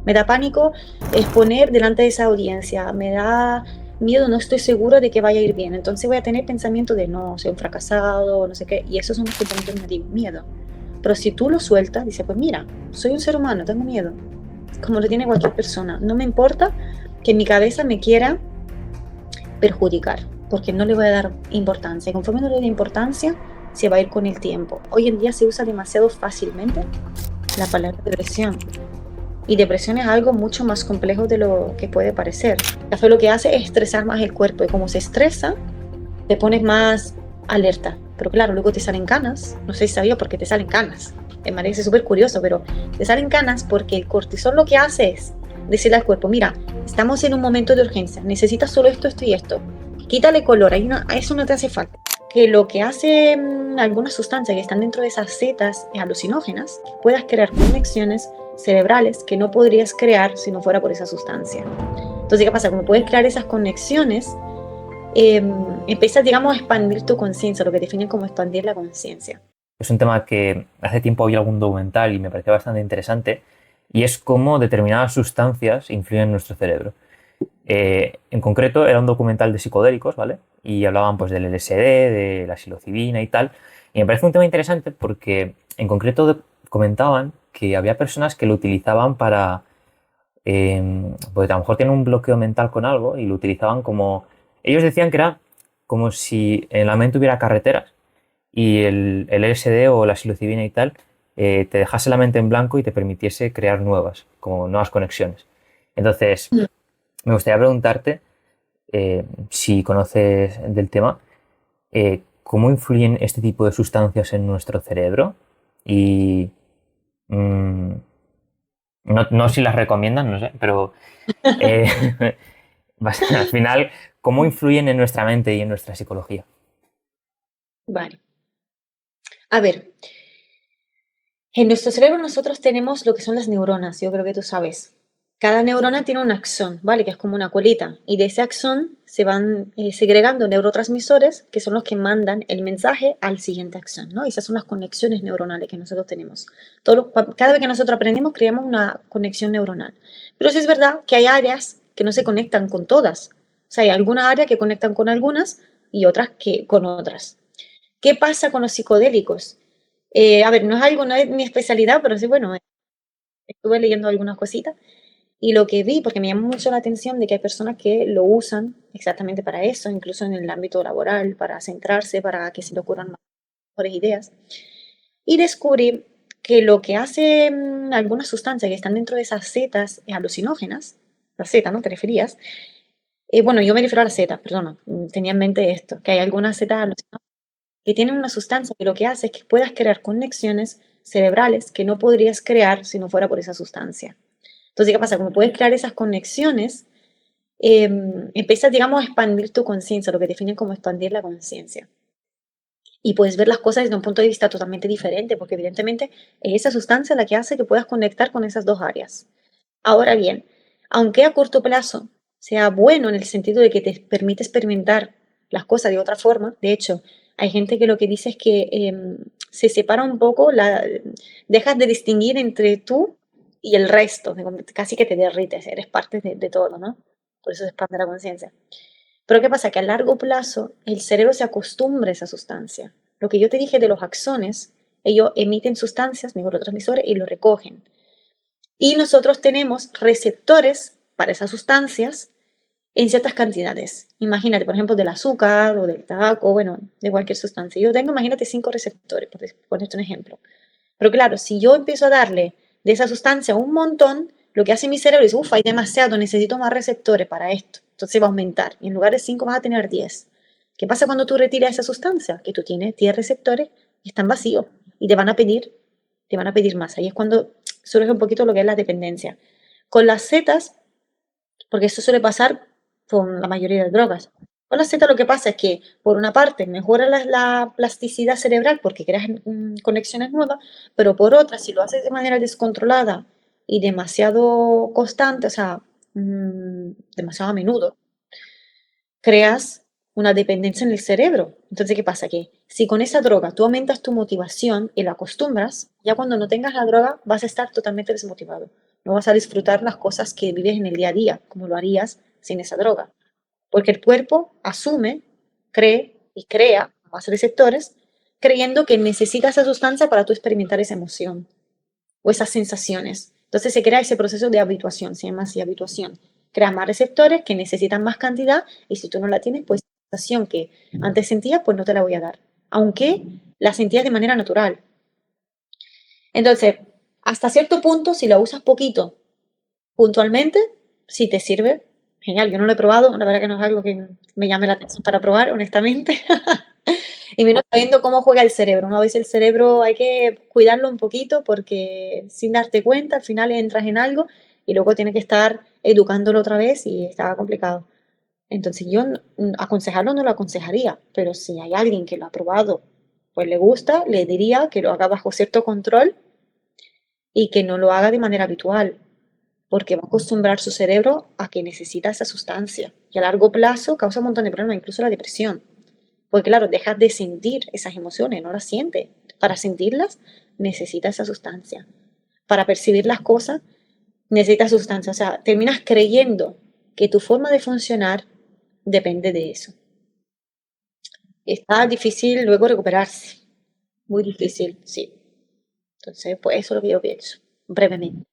Me da pánico exponer delante de esa audiencia, me da miedo, no estoy seguro de que vaya a ir bien. Entonces voy a tener pensamiento de no, soy un fracasado, no sé qué, y esos son los componentes negativos, miedo. Pero si tú lo sueltas, dices, pues mira, soy un ser humano, tengo miedo, como lo tiene cualquier persona. No me importa que mi cabeza me quiera perjudicar, porque no le voy a dar importancia. Y conforme no le dé importancia, se va a ir con el tiempo. Hoy en día se usa demasiado fácilmente la palabra depresión. Y depresión es algo mucho más complejo de lo que puede parecer. El café lo que hace es estresar más el cuerpo y como se estresa, te pones más alerta. Pero claro, luego te salen canas. No sé si sabía por qué te salen canas. Me parece súper curioso, pero te salen canas porque el cortisol lo que hace es decirle al cuerpo, mira, estamos en un momento de urgencia, necesitas solo esto, esto y esto. Quítale color, a eso no te hace falta. Que lo que hace algunas sustancias que están dentro de esas setas alucinógenas, que puedas crear conexiones cerebrales que no podrías crear si no fuera por esa sustancia. Entonces, ¿qué pasa? Como puedes crear esas conexiones, empiezas, digamos, a expandir tu conciencia, lo que definen como expandir la conciencia. Es un tema que hace tiempo vi algún documental y me pareció bastante interesante, y es cómo determinadas sustancias influyen en nuestro cerebro. En concreto, era un documental de psicodélicos, ¿vale? Y hablaban pues del LSD, de la psilocibina y tal. Y me parece un tema interesante porque en concreto comentaban que había personas que lo utilizaban para, pues a lo mejor tienen un bloqueo mental con algo y lo utilizaban como, ellos decían que era como si en la mente hubiera carreteras y el LSD o la psilocibina y tal te dejase la mente en blanco y te permitiese crear nuevas, como nuevas conexiones. Entonces, me gustaría preguntarte, si conoces del tema, cómo influyen este tipo de sustancias en nuestro cerebro y mm, no si las recomiendan, no sé, pero eh, al final, cómo influyen en nuestra mente y en nuestra psicología. Vale. A ver, en nuestro cerebro nosotros tenemos lo que son las neuronas, yo creo que tú sabes. Cada neurona tiene un axón, ¿vale? Que es como una colita. Y de ese axón se van segregando neurotransmisores que son los que mandan el mensaje al siguiente axón, ¿no? Y esas son las conexiones neuronales que nosotros tenemos. Cada vez que nosotros aprendemos, creamos una conexión neuronal. Pero sí es verdad que hay áreas que no se conectan con todas. O sea, hay algunas áreas que conectan con algunas y otras que con otras. ¿Qué pasa con los psicodélicos? A ver, no es algo, no es mi especialidad, pero sí, bueno, estuve leyendo algunas cositas y lo que vi, porque me llamó mucho la atención de que hay personas que lo usan exactamente para eso, incluso en el ámbito laboral, para centrarse, para que se le ocurran mejores ideas. Y descubrí que lo que hace algunas sustancias que están dentro de esas setas alucinógenas, la seta, ¿no? ¿Te referías? Bueno, yo me refiero a las setas, perdona, tenía en mente esto, que hay algunas setas alucinógenas que tienen una sustancia que lo que hace es que puedas crear conexiones cerebrales que no podrías crear si no fuera por esa sustancia. Entonces, ¿qué pasa? Como puedes crear esas conexiones, empiezas, digamos, a expandir tu conciencia, lo que definen como expandir la conciencia. Y puedes ver las cosas desde un punto de vista totalmente diferente, porque evidentemente es esa sustancia la que hace que puedas conectar con esas dos áreas. Ahora bien, aunque a corto plazo sea bueno en el sentido de que te permite experimentar las cosas de otra forma, de hecho, hay gente que lo que dice es que se separa un poco, dejas de distinguir entre tú y el resto, casi que te derrites, eres parte de todo, ¿no? Por eso se expande la conciencia. Pero ¿qué pasa? Que a largo plazo el cerebro se acostumbra a esa sustancia. Lo que yo te dije de los axones, ellos emiten sustancias, neurotransmisores, y lo recogen. Y nosotros tenemos receptores para esas sustancias en ciertas cantidades. Imagínate, por ejemplo, del azúcar o del tabaco, bueno, de cualquier sustancia. Yo tengo, imagínate, 5 receptores, por ponerte un ejemplo. Pero claro, si yo empiezo a darle de esa sustancia un montón, lo que hace mi cerebro es, uff, hay demasiado, necesito más receptores para esto. Entonces va a aumentar. Y en lugar de 5 vas a tener 10. ¿Qué pasa cuando tú retiras esa sustancia? Que tú tienes 10 receptores y están vacíos y te van a pedir más. Ahí es cuando surge un poquito lo que es la dependencia. Con las setas, porque eso suele pasar con la mayoría de drogas. Con la setas lo que pasa es que, por una parte, mejora la plasticidad cerebral porque creas conexiones nuevas, pero por otra, si lo haces de manera descontrolada y demasiado constante, o sea, demasiado a menudo, creas una dependencia en el cerebro. Entonces, ¿qué pasa? Que si con esa droga tú aumentas tu motivación y la acostumbras, ya cuando no tengas la droga vas a estar totalmente desmotivado. No vas a disfrutar las cosas que vives en el día a día, como lo harías sin esa droga. Porque el cuerpo asume, cree y crea más receptores, creyendo que necesita esa sustancia para tú experimentar esa emoción o esas sensaciones. Entonces se crea ese proceso de habituación, se llama así habituación. Crea más receptores que necesitan más cantidad y si tú no la tienes, pues la sensación que antes sentías, pues no te la voy a dar. Aunque la sentías de manera natural. Entonces, hasta cierto punto, si la usas poquito, puntualmente, si te sirve, genial. Yo no lo he probado, la verdad que no es algo que me llame la atención para probar, honestamente. Y menos sabiendo cómo juega el cerebro, ¿no? A veces el cerebro hay que cuidarlo un poquito porque sin darte cuenta, al final entras en algo y luego tienes que estar educándolo otra vez y está complicado. Entonces yo aconsejarlo no lo aconsejaría, pero si hay alguien que lo ha probado, pues le gusta, le diría que lo haga bajo cierto control y que no lo haga de manera habitual, porque va a acostumbrar su cerebro a que necesita esa sustancia y a largo plazo causa un montón de problemas, incluso la depresión. Porque claro, dejas de sentir esas emociones, no las sientes. Para sentirlas necesitas esa sustancia. Para percibir las cosas necesitas sustancia. O sea, terminas creyendo que tu forma de funcionar depende de eso. Está difícil luego recuperarse. Muy difícil, sí. Entonces, pues eso es lo que yo pienso, brevemente.